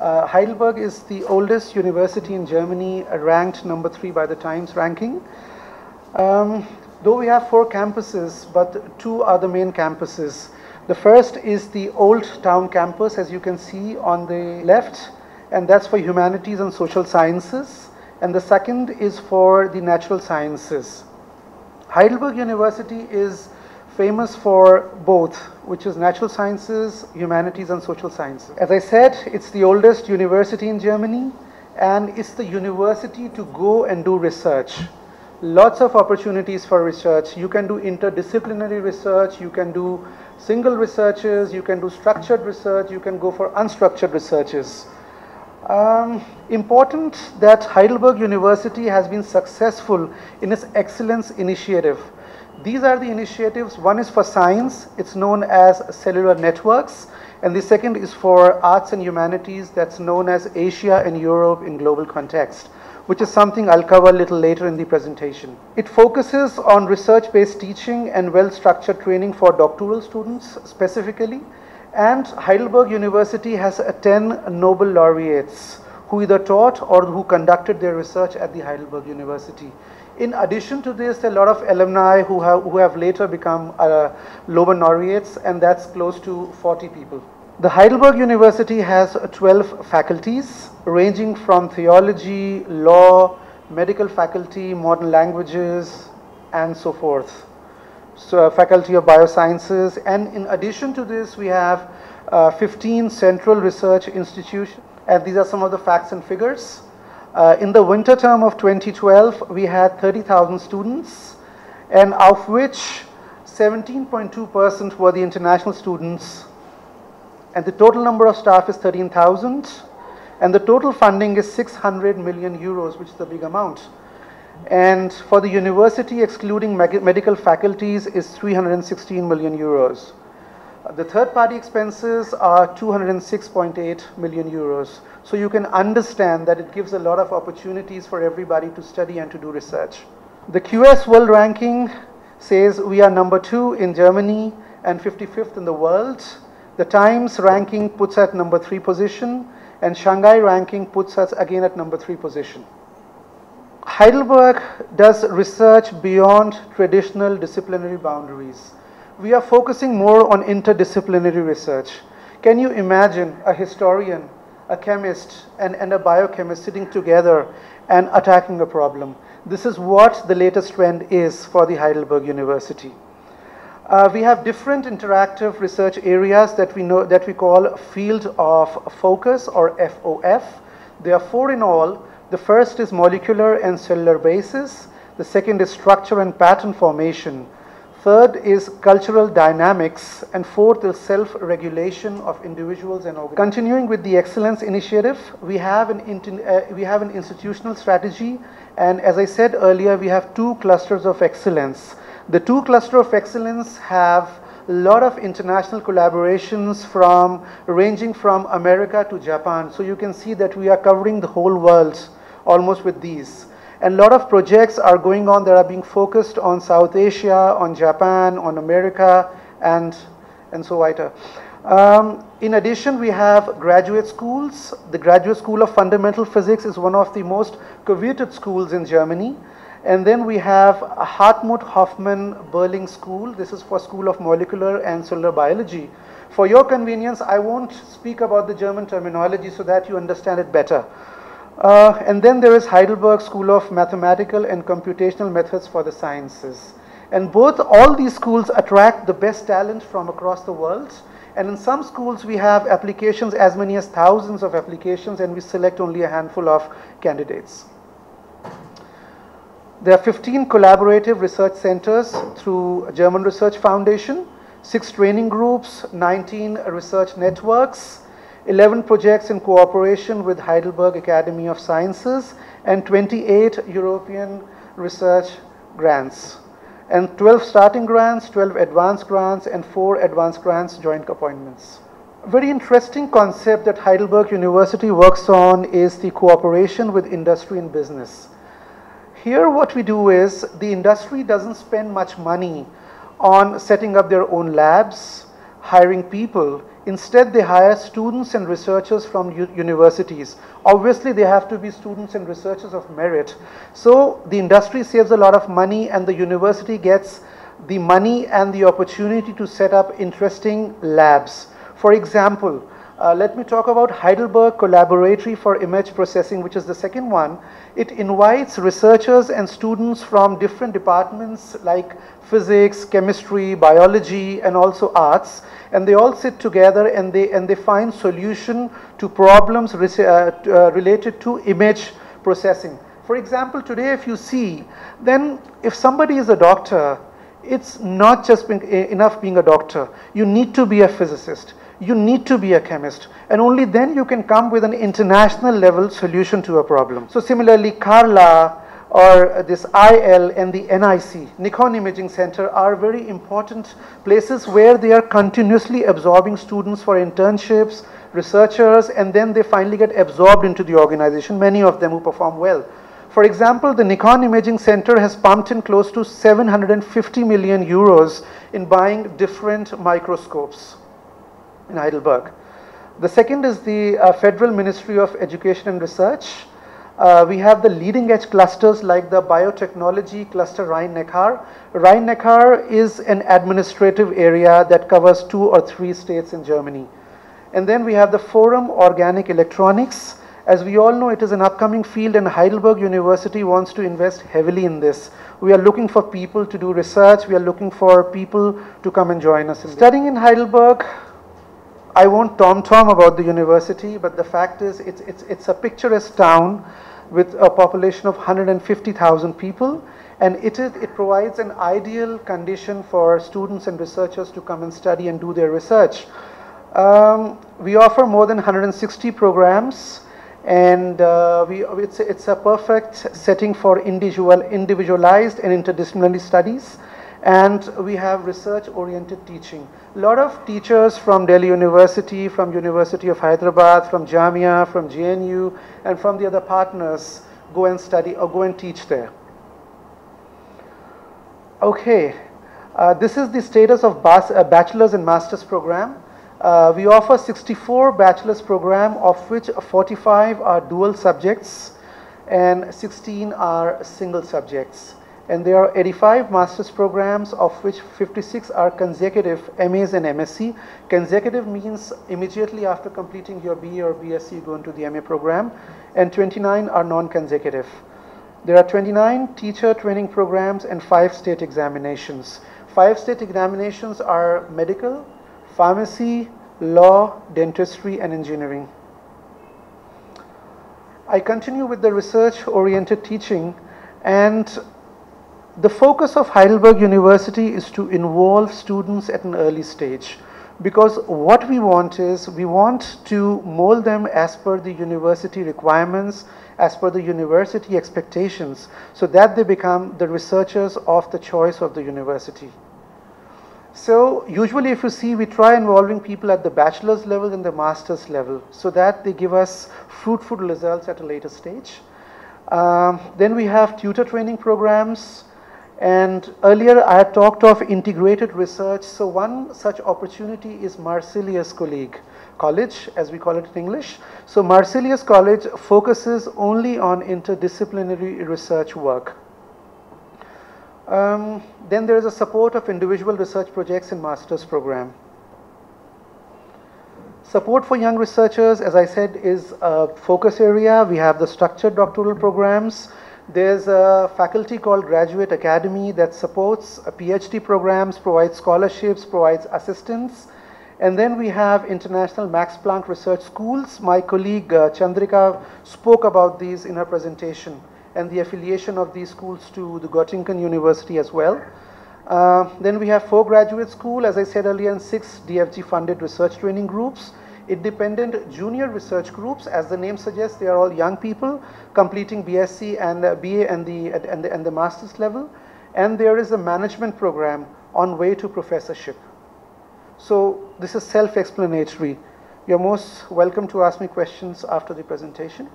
Heidelberg is the oldest university in Germany, ranked number 3 by the Times ranking. Though we have 4 campuses, but 2 are the main campuses. The first is the Old Town campus, as you can see on the left, and that's for humanities and social sciences. And the second is for the natural sciences. Heidelberg University is famous for both, which is natural sciences, humanities and social sciences. As I said, it's the oldest university in Germany, and it's the university to go and do research. Lots of opportunities for research. You can do interdisciplinary research, you can do single researches, you can do structured research, you can go for unstructured researches. Important that Heidelberg University has been successful in its excellence initiative. These are the initiatives. One is for science, it's known as cellular networks, and the second is for arts and humanities, that's known as Asia and Europe in global context, which is something I'll cover a little later in the presentation. It focuses on research-based teaching and well-structured training for doctoral students specifically, and Heidelberg University has 10 Nobel laureates who either taught or who conducted their research at the Heidelberg University. In addition to this, there are a lot of alumni who have later become Nobel laureates, and that's close to 40 people. The Heidelberg University has 12 faculties ranging from theology, law, medical faculty, modern languages, and so forth. So faculty of biosciences, and in addition to this we have 15 central research institutions, and these are some of the facts and figures. In the winter term of 2012 we had 30,000 students, and of which 17.2% were the international students, and the total number of staff is 13,000, and the total funding is 600 million euros, which is a big amount. And for the university, excluding medical faculties, is 316 million euros. The third-party expenses are 206.8 million euros. So you can understand that it gives a lot of opportunities for everybody to study and to do research. The QS World Ranking says we are number 2 in Germany and 55th in the world. The Times ranking puts at number 3 position, and Shanghai ranking puts us again at number 3 position. Heidelberg does research beyond traditional disciplinary boundaries. We are focusing more on interdisciplinary research. Can you imagine a historian, a chemist, and a biochemist sitting together and attacking a problem? This is what the latest trend is for the Heidelberg University. We have different interactive research areas that we call field of focus, or FOF. There are 4 in all. The first is molecular and cellular basis. The second is structure and pattern formation. Third is cultural dynamics, and fourth is self-regulation of individuals and organisms. Continuing with the excellence initiative, we have an institutional strategy, and as I said earlier, we have 2 clusters of excellence. The 2 clusters of excellence have a lot of international collaborations ranging from America to Japan. So you can see that we are covering the whole world almost with these. And a lot of projects are going on that are being focused on South Asia, on Japan, on America, and so on. In addition, we have graduate schools. The Graduate School of Fundamental Physics is one of the most coveted schools in Germany. And then we have Hartmut Hoffmann Berling School. This is for School of Molecular and Cellular Biology. For your convenience, I won't speak about the German terminology so that you understand it better. And then there is Heidelberg School of Mathematical and Computational Methods for the Sciences. And all these schools attract the best talent from across the world. And in some schools we have applications, as many as thousands of applications, and we select only a handful of candidates. There are 15 collaborative research centers through German Research Foundation, 6 training groups, 19 research networks, 11 projects in cooperation with Heidelberg Academy of Sciences, and 28 European research grants, and 12 starting grants, 12 advanced grants, and 4 advanced grants joint appointments. A very interesting concept that Heidelberg University works on is the cooperation with industry and business. Here what we do is, the industry doesn't spend much money on setting up their own labs. hiring people. Instead, they hire students and researchers from universities. Obviously, they have to be students and researchers of merit. So the industry saves a lot of money, and the university gets the money and the opportunity to set up interesting labs. For example, let me talk about Heidelberg Collaboratory for Image Processing, which is the second one. It invites researchers and students from different departments like physics, chemistry, biology, and also arts, and they all sit together and they find solution to problems related to image processing. For example, today if you see, then if somebody is a doctor, it's not just enough being a doctor. You need to be a physicist. You need to be a chemist, and only then you can come with an international level solution to a problem. So similarly, Carla or this IL and the NIC, Nikon Imaging Center, are very important places where they are continuously absorbing students for internships, researchers, and then they finally get absorbed into the organization, many of them who perform well. For example, the Nikon Imaging Center has pumped in close to 750 million euros in buying different microscopes in Heidelberg. The second is the Federal Ministry of Education and Research. We have the leading edge clusters like the biotechnology cluster Rhine-Neckar. Rhine-Neckar is an administrative area that covers 2 or 3 states in Germany. And then we have the Forum Organic Electronics. As we all know, it is an upcoming field, and Heidelberg University wants to invest heavily in this. We are looking for people to do research. We are looking for people to come and join us in this. Studying in Heidelberg, I won't tom-tom about the university, but the fact is it's a picturesque town with a population of 150,000 people, and it provides an ideal condition for students and researchers to come and study and do their research. We offer more than 160 programs, and it's a perfect setting for individualized and interdisciplinary studies. And we have research-oriented teaching. A lot of teachers from Delhi University, from University of Hyderabad, from Jamia, from JNU, and from the other partners go and study or go and teach there. Okay, this is the status of bachelor's and master's program. We offer 64 bachelor's program, of which 45 are dual subjects and 16 are single subjects. And there are 85 master's programs, of which 56 are consecutive MAs and MSc. Consecutive means immediately after completing your BA or BSc, you go into the MA program, and 29 are non-consecutive. There are 29 teacher training programs and 5 state examinations. 5 state examinations are medical, pharmacy, law, dentistry, and engineering. I continue with the research-oriented teaching, and the focus of Heidelberg University is to involve students at an early stage, because what we want is we want to mold them as per the university requirements, as per the university expectations, so that they become the researchers of the choice of the university. So usually if you see, we try involving people at the bachelor's level and the master's level so that they give us fruitful results at a later stage. Then we have tutor training programs. And earlier I had talked of integrated research. So one such opportunity is Marsilius College, as we call it in English. So Marsilius College focuses only on interdisciplinary research work. Then there is a support of individual research projects in master's program. Support for young researchers, as I said, is a focus area. We have the structured doctoral programs. There's a faculty called Graduate Academy that supports PhD programs, provides scholarships, provides assistance. And then we have International Max Planck Research Schools. My colleague Chandrika spoke about these in her presentation, and the affiliation of these schools to the Göttingen University as well. Then we have 4 graduate schools, as I said earlier, and 6 DFG funded research training groups. Independent junior research groups, as the name suggests, they are all young people completing BSc and BA and the master's level. And there is a management program on way to professorship. So this is self-explanatory. You're most welcome to ask me questions after the presentation.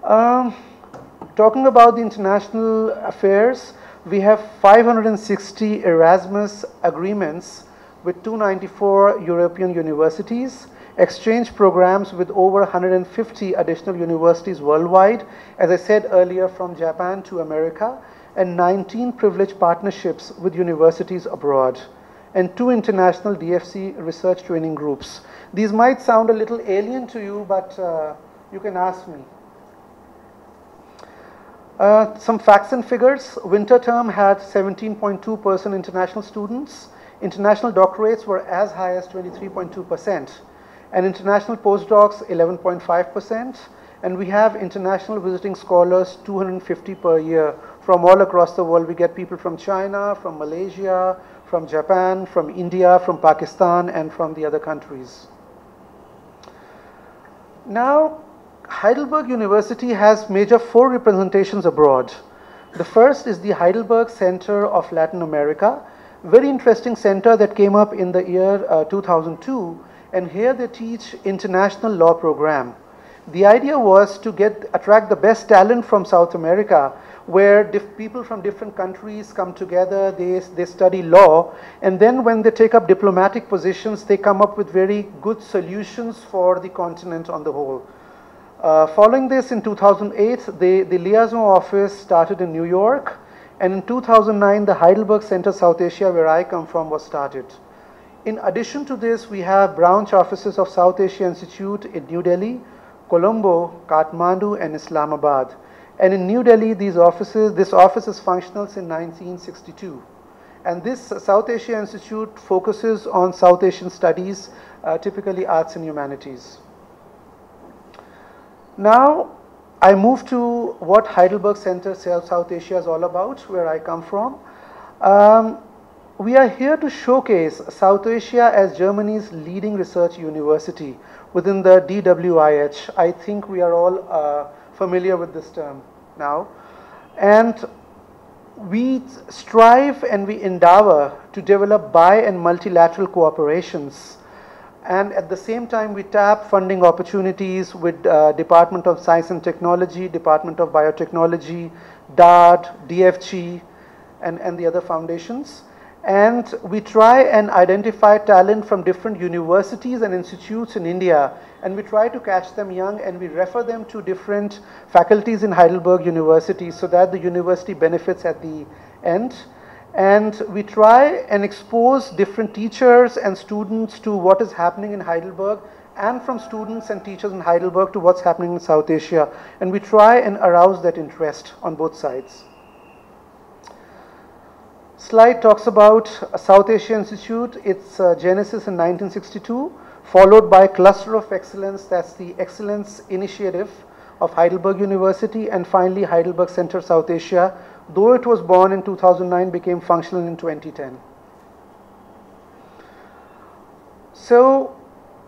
Talking about the international affairs, we have 560 Erasmus agreements with 294 European universities, exchange programs with over 150 additional universities worldwide, as I said earlier, from Japan to America, and 19 privileged partnerships with universities abroad, and 2 international DFC research training groups. These might sound a little alien to you, but you can ask me. Some facts and figures. Winter term had 17.2% international students. International doctorates were as high as 23.2%. And international postdocs 11.5%. And we have international visiting scholars 250 per year from all across the world. We get people from China, from Malaysia, from Japan, from India, from Pakistan, and from the other countries. Now, Heidelberg University has major 4 representations abroad. The first is the Heidelberg Center of Latin America, very interesting center that came up in the year 2002, and here they teach international law program. The idea was to attract the best talent from South America, where people from different countries come together, they study law, and then when they take up diplomatic positions, they come up with very good solutions for the continent on the whole. Following this, in 2008, the liaison office started in New York, and in 2009, the Heidelberg Center South Asia, where I come from, was started. In addition to this, we have branch offices of South Asia Institute in New Delhi, Colombo, Kathmandu, and Islamabad. And in New Delhi, this office is functional since 1962. And this South Asia Institute focuses on South Asian studies, typically arts and humanities. Now, I move to what Heidelberg Center South Asia is all about, where I come from. We are here to showcase South Asia as Germany's leading research university within the DWIH. I think we are all familiar with this term now. And we strive and we endeavor to develop bi- and multilateral cooperations. And at the same time, we tap funding opportunities with Department of Science and Technology, Department of Biotechnology, DAAD, DFG, and the other foundations. And we try and identify talent from different universities and institutes in India, and we try to catch them young, and we refer them to different faculties in Heidelberg University so that the university benefits at the end. And we try and expose different teachers and students to what is happening in Heidelberg, and from students and teachers in Heidelberg to what's happening in South Asia. And we try and arouse that interest on both sides. Slide talks about South Asia Institute, its genesis in 1962, followed by Cluster of Excellence, that's the Excellence Initiative of Heidelberg University, and finally Heidelberg Center South Asia, though it was born in 2009, became functional in 2010. So,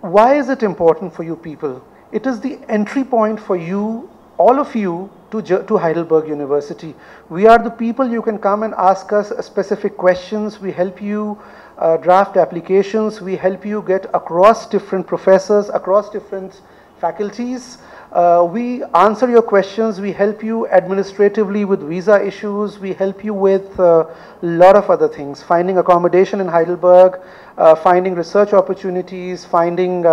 why is it important for you people? It is the entry point for you, all of you, to Heidelberg University. We are the people you can come and ask us specific questions. We help you draft applications. We help you get across different professors, across different faculties. We answer your questions. We help you administratively with visa issues. We help you with a lot of other things, finding accommodation in Heidelberg, finding research opportunities, finding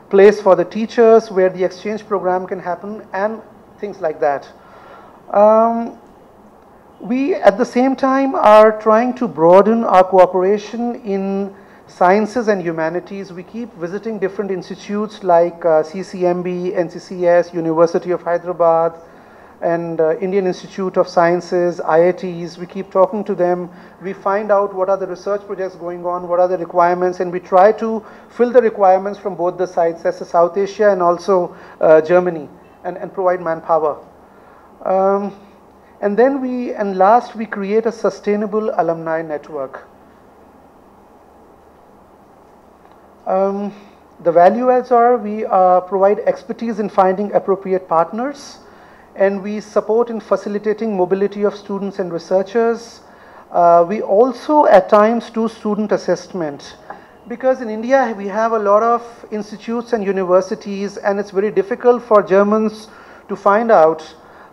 place for the teachers where the exchange program can happen, and things like that. We at the same time are trying to broaden our cooperation in sciences and humanities. We keep visiting different institutes like CCMB, NCCS, University of Hyderabad, and Indian Institute of Sciences, IITs. We keep talking to them. We find out what are the research projects going on, what are the requirements, and we try to fill the requirements from both the sides, that's the South Asia and also Germany, and provide manpower. And then last we create a sustainable alumni network. The value adds are we provide expertise in finding appropriate partners, and we support in facilitating mobility of students and researchers. We also at times do student assessment, because in India we have a lot of institutes and universities, and it's very difficult for Germans to find out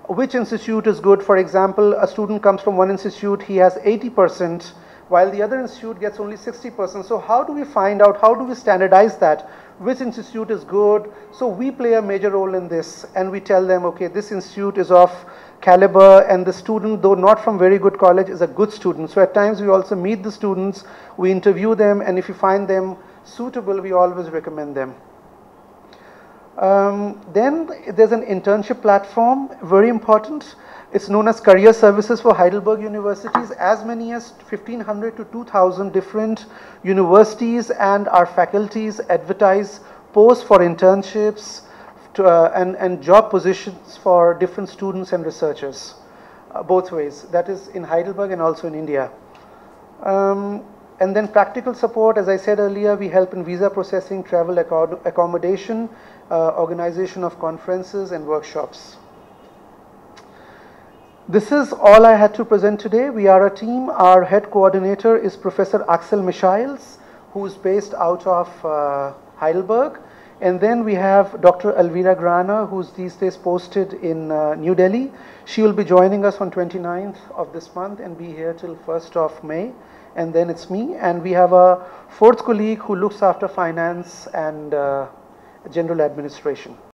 which institute is good. For example, a student comes from one institute, he has 80%, while the other institute gets only 60%. So how do we find out, how do we standardize that? Which institute is good? So we play a major role in this, and we tell them, okay, this institute is of caliber, and the student, though not from very good college, is a good student. So at times we also meet the students, we interview them, and if we find them suitable, we always recommend them. Then there's an internship platform, very important. It's known as Career Services for Heidelberg Universities. As many as 1,500 to 2,000 different universities and our faculties advertise posts for internships and job positions for different students and researchers, both ways. That is in Heidelberg and also in India. And then practical support, as I said earlier, we help in visa processing, travel accommodation, organization of conferences and workshops. This is all I had to present today. We are a team. Our head coordinator is Professor Axel Michaels, who is based out of Heidelberg. And then we have Dr. Elvira Grana, who's these days posted in New Delhi. She will be joining us on 29th of this month and be here till 1st of May. And then it's me. And we have a fourth colleague who looks after finance and general administration.